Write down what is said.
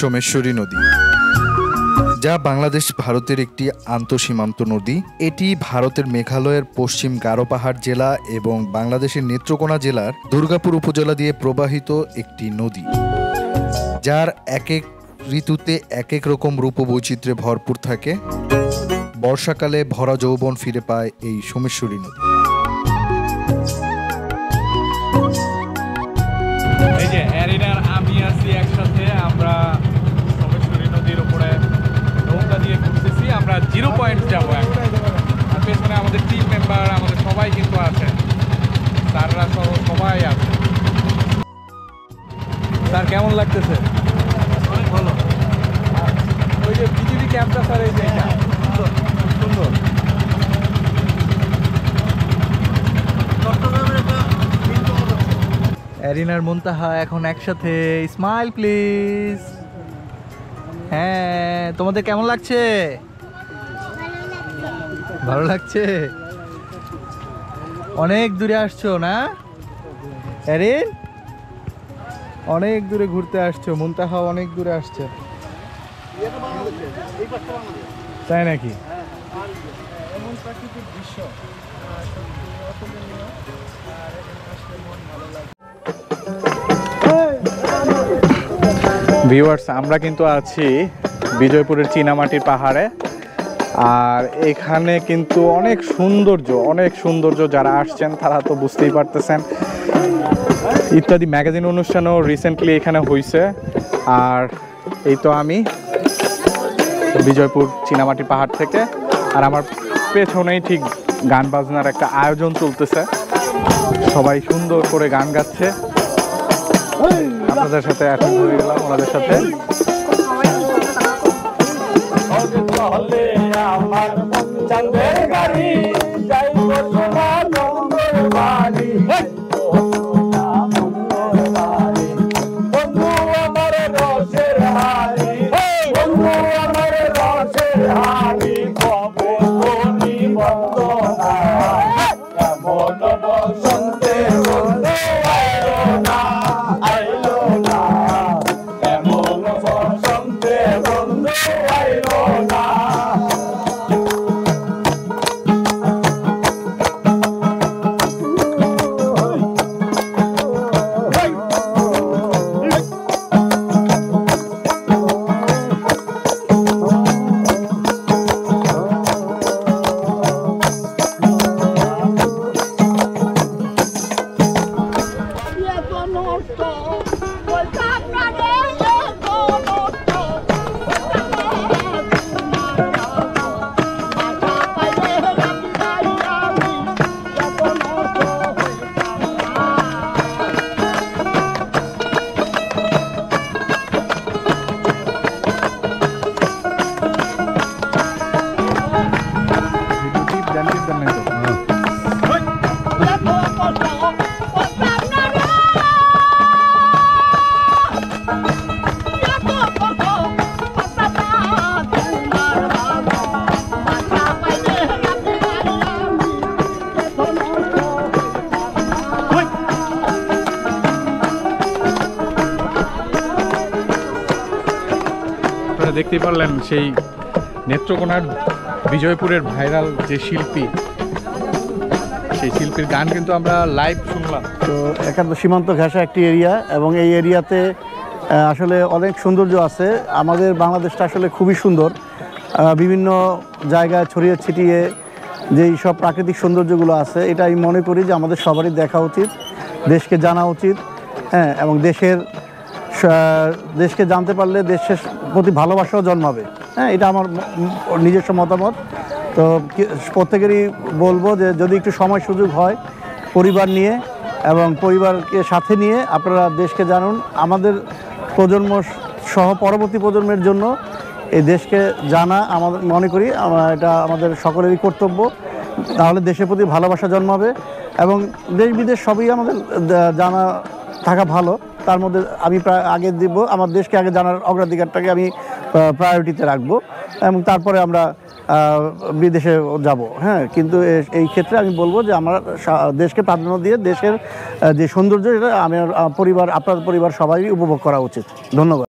সোমেশ্বরী নদী, যা বাংলাদেশ ভারতের একটি আন্তঃসীমান্ত নদী। এটি ভারতের মেঘালয়ের পশ্চিম গারো পাহাড় জেলা এবং বাংলাদেশের নেত্রকোনা জেলার দুর্গাপুর উপজেলা দিয়ে প্রবাহিত একটি নদী, যার এক এক ঋতুতে এক এক রকম রূপবৈচিত্র্যে ভরপুর থাকে। বর্ষাকালে ভরা যৌবন ফিরে পায় এই সোমেশ্বরী নদী। এই যে এরিনার আমি আছি একসাথে, আমরা সোমেশ্বরী নদীর উপরে নৌকা দিয়ে ঘুরতেছি। আমরা 0 পয়েন্ট যাবো এখন। আর পেছনে আমাদের টিম মেম্বার, আমাদের সবাই কিন্তু আছে, স্যাররা সহ সবাই আছে। স্যার কেমন লাগতেছে? অনেক ভালো। ওই যে বিজেপি ক্যাম্পটা স্যার, এই যে এটা সুন্দর। এরিনার মুনতাহা এখন একসাথে। Smile please. হ্যাঁ, তোমাদের কেমন লাগছে? ভালো লাগছে। অনেক দূরে আসছো না এরিন? অনেক দূরে ঘুরতে আসছো। মুনতাহা অনেক দূরে আসছে, তাই নাকি? এমন প্রাকৃতিক দৃশ্য ভিউয়ার্স, আমরা কিন্তু আছি বিজয়পুরের চীনামাটির পাহাড়ে। আর এখানে কিন্তু অনেক সৌন্দর্য, যারা আসছেন তারা তো বুঝতেই পারতেছেন। ইত্যাদি ম্যাগাজিন অনুষ্ঠানও রিসেন্টলি এখানে হয়েছে। আর এই তো আমি বিজয়পুর চীনামাটি পাহাড় থেকে, আর আমার পেছনেই ঠিক গান বাজনার একটা আয়োজন চলতেছে। সবাই সুন্দর করে গান গাচ্ছে। আপনাদের সাথে এখন ঘুরে গেলাম ওনাদের সাথে। দেখতেই পারলেন সেই নেত্রকোনার বিজয়পুরের ভাইরাল যে শিল্পী, সেই শিল্পীর গান কিন্তু আমরা লাইভ শুনলাম। তো একান্ত সীমান্ত ঘেঁষা একটি এরিয়া, এবং এই এরিয়াতে আসলে অনেক সৌন্দর্য আছে। আমাদের বাংলাদেশটা আসলে খুবই সুন্দর। বিভিন্ন জায়গায় ছড়িয়ে ছিটিয়ে যেই সব প্রাকৃতিক সৌন্দর্যগুলো আছে, এটা আমি মনে করি যে আমাদের সবারই দেখা উচিত, দেশকে জানা উচিত। হ্যাঁ, এবং দেশকে জানতে পারলে দেশের প্রতি ভালোবাসাও জন্মাবে। হ্যাঁ, এটা আমার নিজস্ব মতামত। তো প্রত্যেকেরই বলবো যে যদি একটু সময় সুযোগ হয় পরিবার নিয়ে এবং পরিবারকে সাথে নিয়ে আপনারা দেশকে জানুন। আমাদের প্রজন্ম সহ পরবর্তী প্রজন্মের জন্য এই দেশকে জানা আমাদের মনে করি এটা আমাদের সকলেরই কর্তব্য। তাহলে দেশের প্রতি ভালোবাসা জন্মাবে এবং দেশ বিদেশ সবই আমাদের জানা থাকা ভালো। তার মধ্যে আমি আগে দিব আমার দেশকে আগে জানার অগ্রাধিকারটাকে আমি প্রায়োরিটিতে রাখবো, এবং তারপরে আমরা বিদেশে যাব। হ্যাঁ, কিন্তু এই ক্ষেত্রে আমি বলবো যে আমরা দেশকে প্রাধান্য দিয়ে দেশের যে সৌন্দর্য, এটা আমার পরিবার, আপনার পরিবার সবাই উপভোগ করা উচিত। ধন্যবাদ।